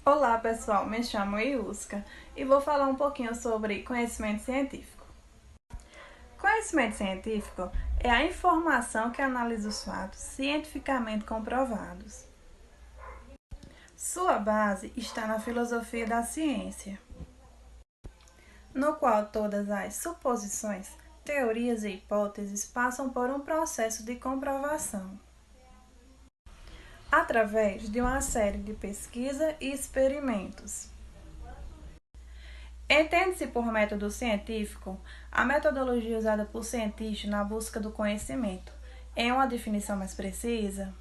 Olá pessoal, me chamo Iuska e vou falar um pouquinho sobre conhecimento científico. Conhecimento científico é a informação que analisa os fatos cientificamente comprovados. Sua base está na filosofia da ciência, no qual todas as suposições, teorias e hipóteses passam por um processo de comprovação, através de uma série de pesquisa e experimentos. Entende-se por método científico a metodologia usada por cientistas na busca do conhecimento. Em uma definição mais precisa,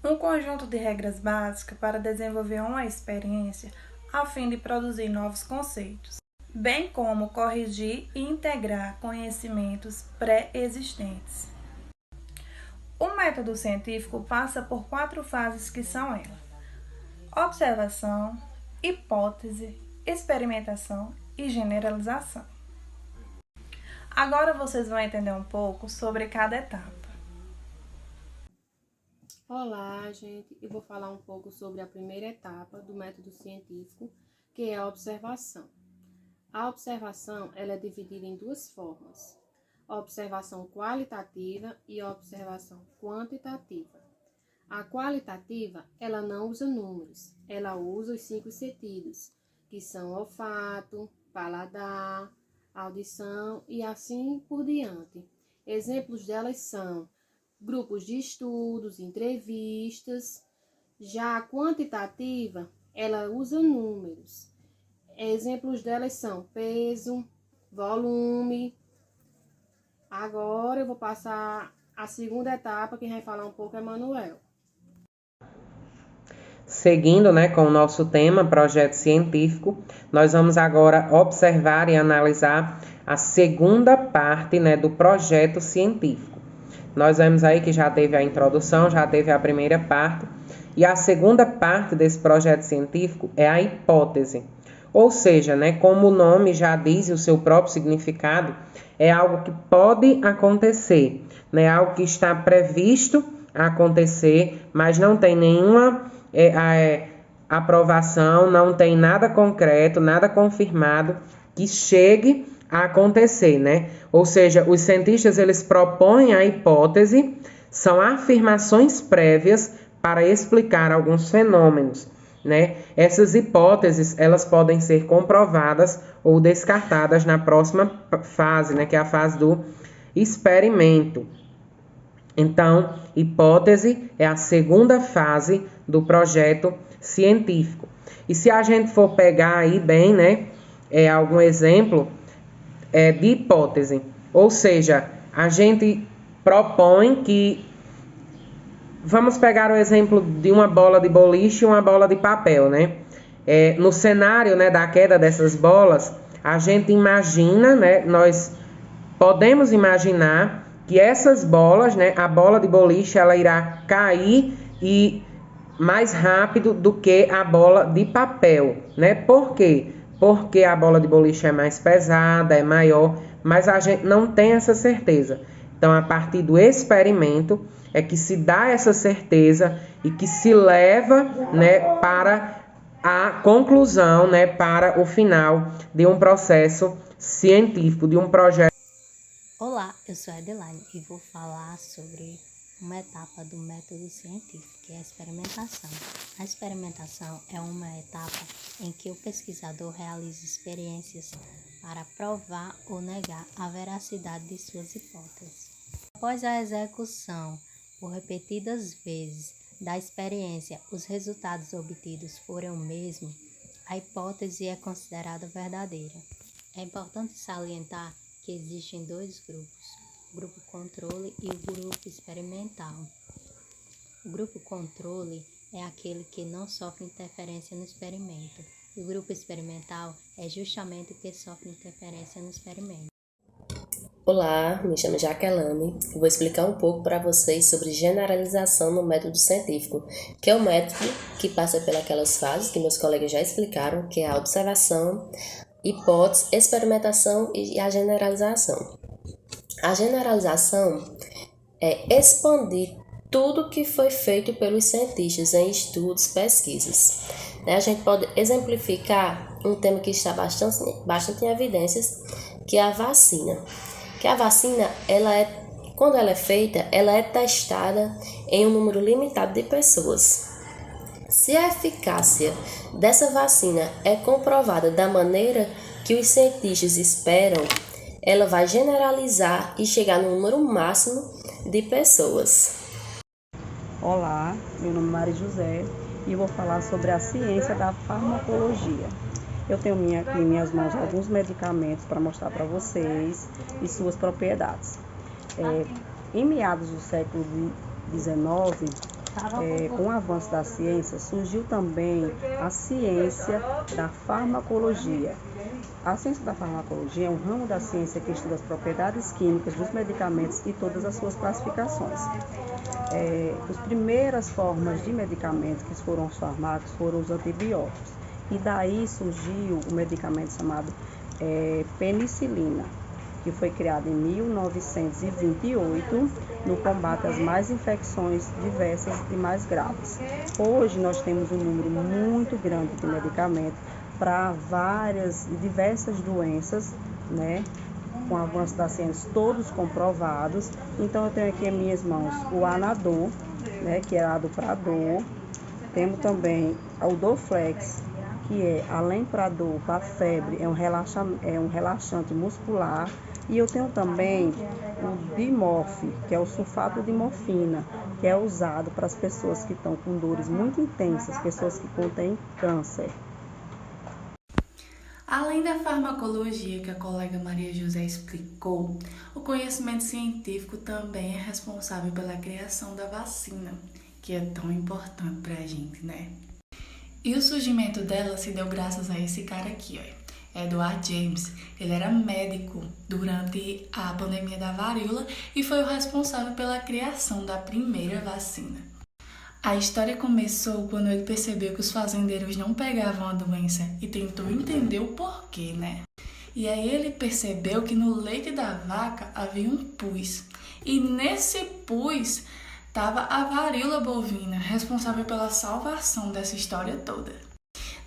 um conjunto de regras básicas para desenvolver uma experiência a fim de produzir novos conceitos, bem como corrigir e integrar conhecimentos pré-existentes. O método científico passa por 4 fases que são elas: observação, hipótese, experimentação e generalização. Agora vocês vão entender um pouco sobre cada etapa. Olá, gente! Eu vou falar um pouco sobre a primeira etapa do método científico, que é a observação. A observação ela é dividida em 2 formas: a observação qualitativa e a observação quantitativa. A qualitativa, ela não usa números, ela usa os 5 sentidos, que são olfato, paladar, audição e assim por diante. Exemplos delas são grupos de estudos, entrevistas. Já a quantitativa, ela usa números. Exemplos delas são peso, volume. Agora eu vou passar a segunda etapa, quem vai falar um pouco é Manuel. Seguindo, com o nosso tema, projeto científico, nós vamos agora observar e analisar a segunda parte, do projeto científico. Nós vemos aí que já teve a introdução, já teve a primeira parte, e a segunda parte desse projeto científico é a hipótese. Ou seja, como o nome já diz, o seu próprio significado, é algo que pode acontecer, algo que está previsto a acontecer, mas não tem nenhuma aprovação, não tem nada concreto, nada confirmado que chegue a acontecer, Ou seja, os cientistas eles propõem a hipótese, são afirmações prévias para explicar alguns fenômenos, Essas hipóteses elas podem ser comprovadas ou descartadas na próxima fase, que é a fase do experimento. Então, hipótese é a segunda fase do projeto científico. E se a gente for pegar aí bem, algum exemplo de hipótese, ou seja, a gente propõe que, vamos pegar o exemplo de uma bola de boliche e uma bola de papel, no cenário, da queda dessas bolas, a gente imagina, nós podemos imaginar que essas bolas, a bola de boliche, ela irá cair e mais rápido do que a bola de papel, Por quê? Porque a bola de boliche é mais pesada, é maior, mas a gente não tem essa certeza. Então, a partir do experimento é que se dá essa certeza e que se leva, para a conclusão, para o final de um processo científico, de um projeto. Olá, eu sou a Adelaine e vou falar sobre uma etapa do método científico, que é a experimentação. A experimentação é uma etapa em que o pesquisador realiza experiências para provar ou negar a veracidade de suas hipóteses. Após a execução, por repetidas vezes, da experiência, os resultados obtidos forem o mesmo, a hipótese é considerada verdadeira. É importante salientar que existem 2 grupos, o grupo controle e o grupo experimental. O grupo controle é aquele que não sofre interferência no experimento. E o grupo experimental é justamente o que sofre interferência no experimento. Olá, me chamo Jaqueline e vou explicar um pouco para vocês sobre generalização no método científico, que é o método que passa pelas fases que meus colegas já explicaram, que é a observação, hipótese, experimentação e a generalização. A generalização é expandir tudo que foi feito pelos cientistas em estudos, pesquisas. A gente pode exemplificar um tema que está bastante em evidências, que é a vacina. Que a vacina, quando ela é feita, ela é testada em um número limitado de pessoas. Se a eficácia dessa vacina é comprovada da maneira que os cientistas esperam, ela vai generalizar e chegar no número máximo de pessoas. Olá, meu nome é Maria José e vou falar sobre a ciência da farmacologia. Eu tenho em minhas mãos alguns medicamentos para mostrar para vocês e suas propriedades. Em meados do século XIX, com o avanço da ciência, surgiu também a ciência da farmacologia. A ciência da farmacologia é um ramo da ciência que estuda as propriedades químicas dos medicamentos e todas as suas classificações. As primeiras formas de medicamentos que foram os fármacos foram os antibióticos. E daí surgiu o medicamento chamado penicilina, que foi criado em 1928 no combate às mais infecções diversas e mais graves. Hoje nós temos um número muito grande de medicamentos para diversas doenças, né? Com o avanço da ciência, todos comprovados. Então eu tenho aqui em minhas mãos o Anador, né, que é dado para dor. Temos também o Dorflex, que é além para dor, para febre, é um relaxante muscular. E eu tenho também o Dimorf, que é o sulfato de morfina, que é usado para as pessoas que estão com dores muito intensas, pessoas que contêm câncer. Além da farmacologia que a colega Maria José explicou, o conhecimento científico também é responsável pela criação da vacina, que é tão importante para a gente, né? E o surgimento dela se deu graças a esse cara aqui, ó, Edward James. Ele era médico durante a pandemia da varíola e foi o responsável pela criação da primeira vacina. A história começou quando ele percebeu que os fazendeiros não pegavam a doença e tentou entender o porquê, né? E aí ele percebeu que no leite da vaca havia um pus. E nesse pus estava a varíola bovina, responsável pela salvação dessa história toda.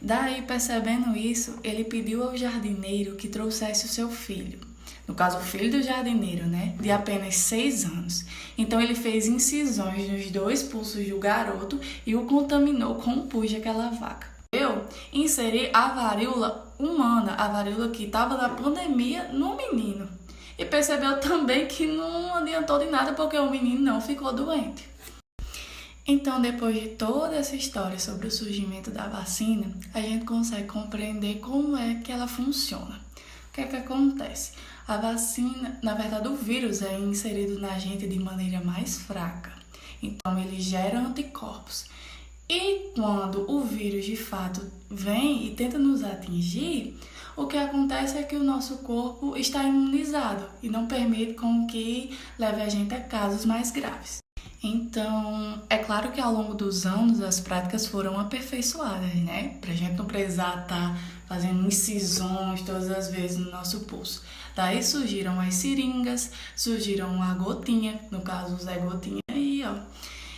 Daí, percebendo isso, ele pediu ao jardineiro que trouxesse o seu filho. No caso, o filho do jardineiro, né? De apenas 6 anos. Então, ele fez incisões nos 2 pulsos do garoto e o contaminou com o pus daquela vaca. Eu inseri a varíola humana, a varíola que estava na pandemia, no menino. E percebeu também que não adiantou de nada porque o menino não ficou doente. Então, depois de toda essa história sobre o surgimento da vacina, a gente consegue compreender como é que ela funciona. O que é que acontece? A vacina, na verdade, o vírus é inserido na gente de maneira mais fraca. Então, ele gera anticorpos. E quando o vírus, de fato, vem e tenta nos atingir, o que acontece é que o nosso corpo está imunizado e não permite com que leve a gente a casos mais graves. Então, é claro que ao longo dos anos as práticas foram aperfeiçoadas, né? Pra gente não precisar estar fazendo incisões todas as vezes no nosso pulso. Daí surgiram as seringas, surgiram a gotinha, no caso o Zé Gotinha aí, ó.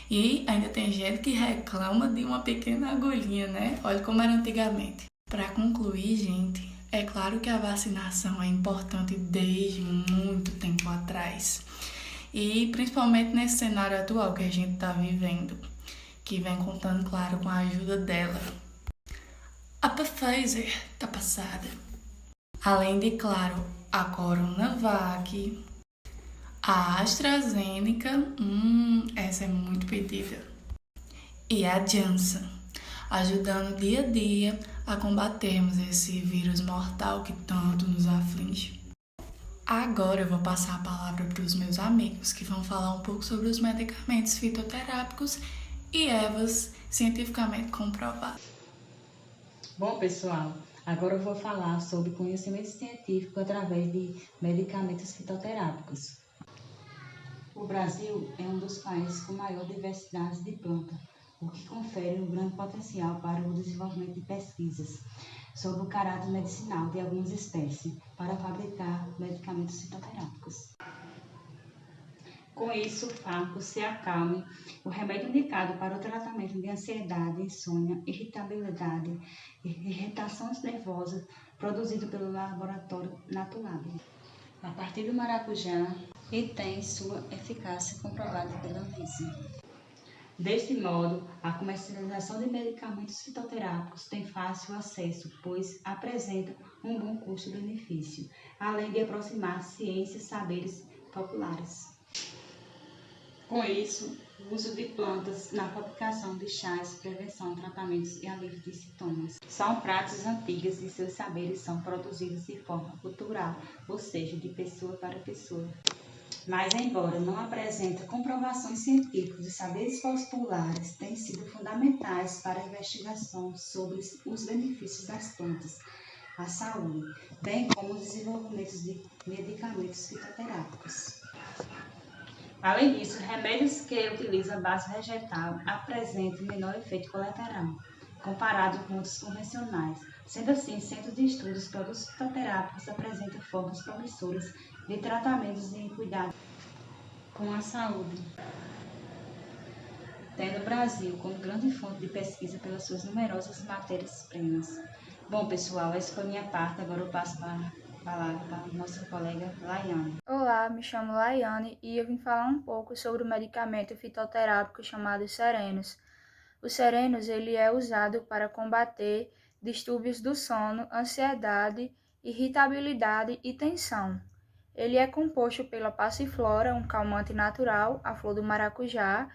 E ainda tem gente que reclama de uma pequena agulhinha, né? Olha como era antigamente. Para concluir, gente, é claro que a vacinação é importante desde muito tempo atrás. E principalmente nesse cenário atual que a gente está vivendo, que vem contando, claro, com a ajuda dela. A Pfizer tá passada. Além de, claro, a Coronavac, a AstraZeneca, essa é muito pedida, e a Janssen, ajudando dia a dia a combatermos esse vírus mortal que tanto nos aflige. Agora eu vou passar a palavra para os meus amigos, que vão falar um pouco sobre os medicamentos fitoterápicos e ervas cientificamente comprovadas. Bom, pessoal, agora eu vou falar sobre conhecimento científico através de medicamentos fitoterápicos. O Brasil é um dos países com maior diversidade de plantas, o que confere um grande potencial para o desenvolvimento de pesquisas sobre o caráter medicinal de algumas espécies para fabricar medicamentos fitoterápicos. Com isso, o fármaco se acalme. O remédio indicado para o tratamento de ansiedade, insônia, irritabilidade e irritações nervosas, produzido pelo laboratório Natulab, a partir do maracujá, e tem sua eficácia comprovada pela Anvisa. Deste modo, a comercialização de medicamentos fitoterápicos tem fácil acesso, pois apresenta um bom custo-benefício, além de aproximar ciências e saberes populares. Com isso, o uso de plantas na fabricação de chás, prevenção, tratamentos e alívio de sintomas são práticas antigas e seus saberes são produzidos de forma cultural, ou seja, de pessoa para pessoa. Mas, embora não apresente comprovações científicas, os saberes populares têm sido fundamentais para a investigação sobre os benefícios das plantas à saúde, bem como o desenvolvimento de medicamentos fitoterápicos. Além disso, remédios que utilizam base vegetal apresentam menor efeito colateral, comparado com outros convencionais. Sendo assim, centros de estudos produtos fitoterápicos apresentam formas promissoras de tratamentos em cuidado com a saúde, tendo o Brasil como grande fonte de pesquisa pelas suas numerosas matérias-primas. Bom, pessoal, essa foi a minha parte. Agora eu passo para a palavra para a nossa colega Laiane. Olá, me chamo Laiane e eu vim falar um pouco sobre o medicamento fitoterápico chamado Serenos. O Serenos ele é usado para combater distúrbios do sono, ansiedade, irritabilidade e tensão. Ele é composto pela passiflora, um calmante natural, a flor do maracujá,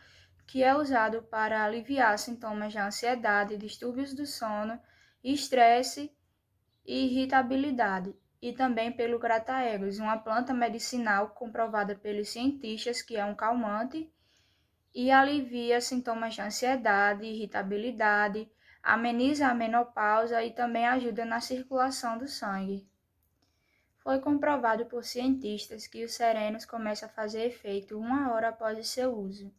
que é usado para aliviar sintomas de ansiedade, distúrbios do sono, estresse e irritabilidade, e também pelo grataegus, uma planta medicinal comprovada pelos cientistas que é um calmante e alivia sintomas de ansiedade, irritabilidade, ameniza a menopausa e também ajuda na circulação do sangue. Foi comprovado por cientistas que o Serenos começa a fazer efeito 1 hora após o seu uso.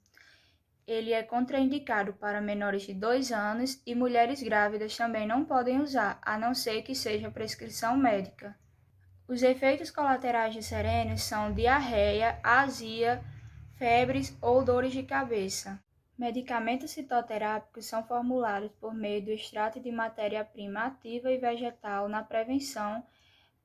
Ele é contraindicado para menores de 2 anos e mulheres grávidas também não podem usar, a não ser que seja prescrição médica. Os efeitos colaterais de Serenos são diarreia, azia, febres ou dores de cabeça. Medicamentos fitoterápicos são formulados por meio do extrato de matéria-prima ativa e vegetal na prevenção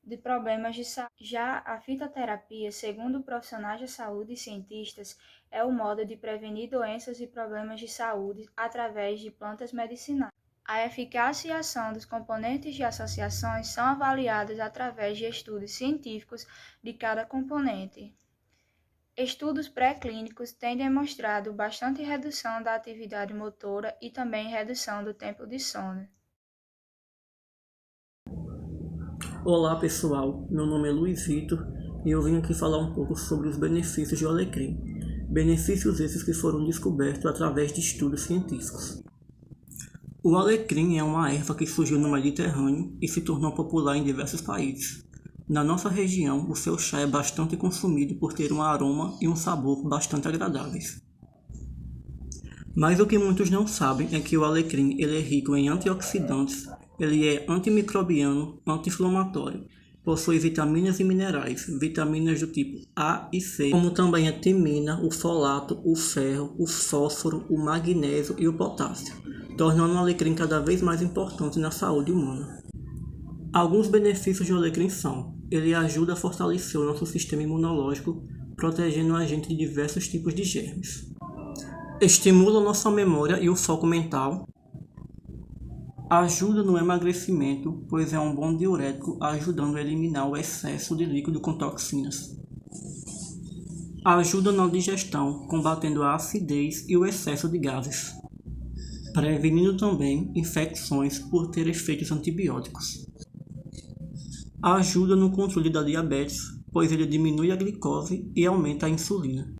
de problemas de saúde. Já a fitoterapia, segundo profissionais da saúde e cientistas, é o modo de prevenir doenças e problemas de saúde através de plantas medicinais. A eficácia e ação dos componentes de associações são avaliadas através de estudos científicos de cada componente. Estudos pré-clínicos têm demonstrado bastante redução da atividade motora e também redução do tempo de sono. Olá pessoal, meu nome é Luiz Vitor e eu vim aqui falar um pouco sobre os benefícios do alecrim. Benefícios esses que foram descobertos através de estudos científicos. O alecrim é uma erva que surgiu no Mediterrâneo e se tornou popular em diversos países. Na nossa região, o seu chá é bastante consumido por ter um aroma e um sabor bastante agradáveis. Mas o que muitos não sabem é que o alecrim ele é rico em antioxidantes, ele é antimicrobiano, anti-inflamatório, possui vitaminas e minerais, vitaminas do tipo A e C, como também a timina, o folato, o ferro, o fósforo, o magnésio e o potássio, tornando o alecrim cada vez mais importante na saúde humana. Alguns benefícios do alecrim são: ele ajuda a fortalecer o nosso sistema imunológico, protegendo a gente de diversos tipos de germes. Estimula a nossa memória e o foco mental. Ajuda no emagrecimento, pois é um bom diurético, ajudando a eliminar o excesso de líquido com toxinas. Ajuda na digestão, combatendo a acidez e o excesso de gases. Prevenindo também infecções por ter efeitos antibióticos. Ajuda no controle da diabetes, pois ele diminui a glicose e aumenta a insulina.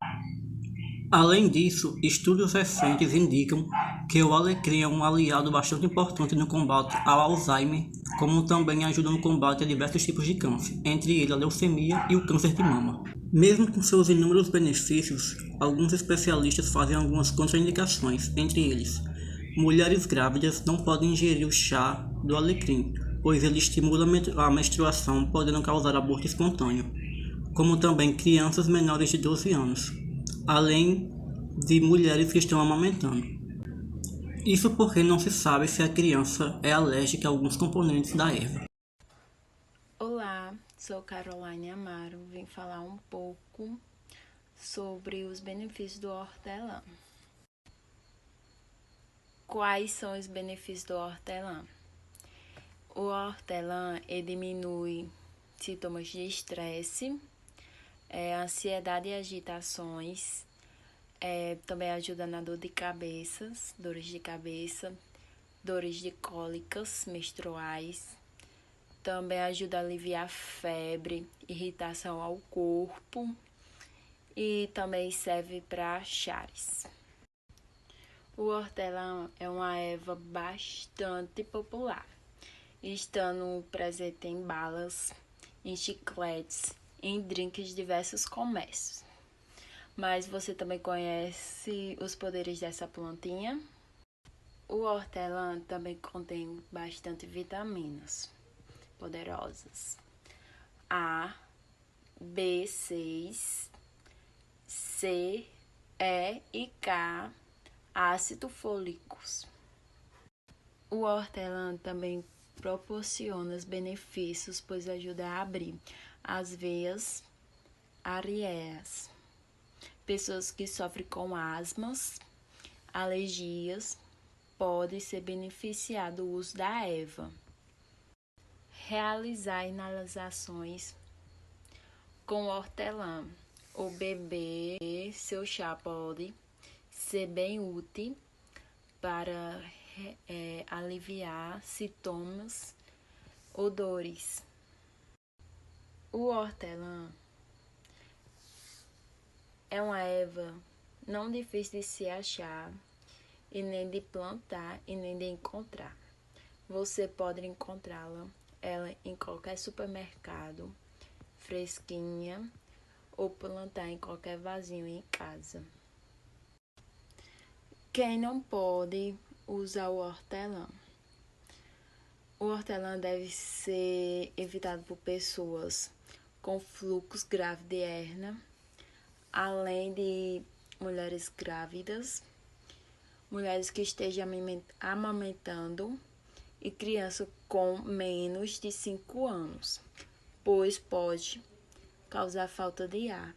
Além disso, estudos recentes indicam que o alecrim é um aliado bastante importante no combate ao Alzheimer, como também ajuda no combate a diversos tipos de câncer, entre eles a leucemia e o câncer de mama. Mesmo com seus inúmeros benefícios, alguns especialistas fazem algumas contraindicações, entre eles: mulheres grávidas não podem ingerir o chá do alecrim, pois ele estimula a menstruação, podendo causar aborto espontâneo, como também crianças menores de 12 anos. além de mulheres que estão amamentando. Isso porque não se sabe se a criança é alérgica a alguns componentes da erva. Olá, sou Caroline Amaro, vim falar um pouco sobre os benefícios do hortelã. Quais são os benefícios do hortelã? O hortelã diminui sintomas de estresse, ansiedade e agitações, também ajuda na dores de cabeça, dores de cólicas menstruais, também ajuda a aliviar febre, irritação ao corpo e também serve para chares. O hortelã é uma erva bastante popular, estando presente em balas, em chicletes, em drinks de diversos comércios. Mas você também conhece os poderes dessa plantinha? O hortelã também contém bastante vitaminas poderosas. A, B6, C, E e K, ácido fólicos. O hortelã também proporciona os benefícios, pois ajuda a abrir as veias areais. Pessoas que sofrem com asmas, alergias, podem ser beneficiadas do uso da erva. Realizar inalações com hortelã ou beber seu chá pode ser bem útil para aliviar sintomas ou dores. O hortelã é uma erva não difícil de se achar, e nem de plantar, e nem de encontrar. Você pode encontrá-la em qualquer supermercado, fresquinha, ou plantar em qualquer vasinho em casa. Quem não pode usar o hortelã? O hortelã deve ser evitado por pessoas com fluxo grave de hérnia, além de mulheres grávidas, mulheres que estejam amamentando e crianças com menos de 5 anos, pois pode causar falta de ar.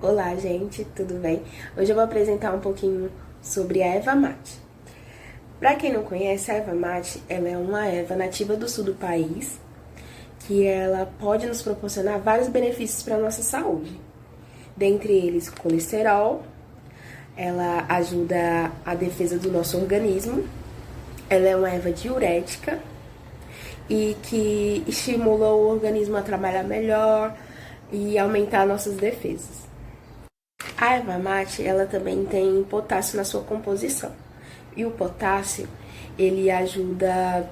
Olá, gente, tudo bem? Hoje eu vou apresentar um pouquinho sobre a erva mate. Para quem não conhece, a erva mate, ela é uma erva nativa do sul do país, que ela pode nos proporcionar vários benefícios para a nossa saúde. Dentre eles, o colesterol, ela ajuda a defesa do nosso organismo, ela é uma erva diurética e que estimula o organismo a trabalhar melhor e aumentar nossas defesas. A erva mate, ela também tem potássio na sua composição. E o potássio, ele ajuda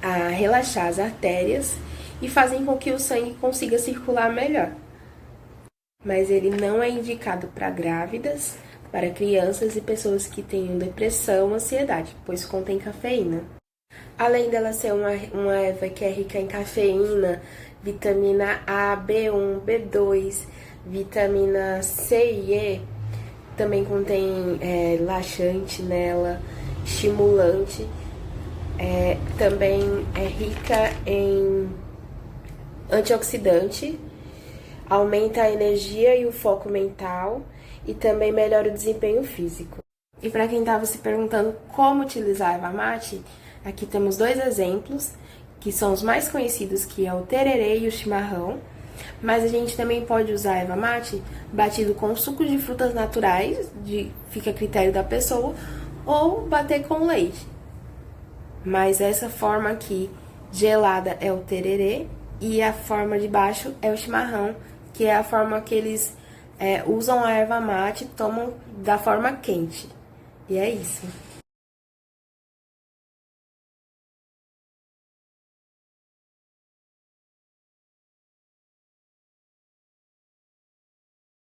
a relaxar as artérias e fazem com que o sangue consiga circular melhor. Mas ele não é indicado para grávidas, para crianças e pessoas que tenham depressão, ansiedade, pois contém cafeína. Além dela ser uma erva que é rica em cafeína, vitamina A, B1, B2, vitamina C e E, também contém laxante nela, estimulante, também é rica em antioxidante, aumenta a energia e o foco mental e também melhora o desempenho físico. E para quem estava se perguntando como utilizar a erva mate, aqui temos 2 exemplos, que são os mais conhecidos, que é o tererê e o chimarrão. Mas a gente também pode usar a erva mate batido com suco de frutas naturais, fica a critério da pessoa, ou bater com leite. Mas essa forma aqui, gelada, é o tererê, e a forma de baixo é o chimarrão, que é a forma que eles usam a erva mate e tomam da forma quente. E é isso.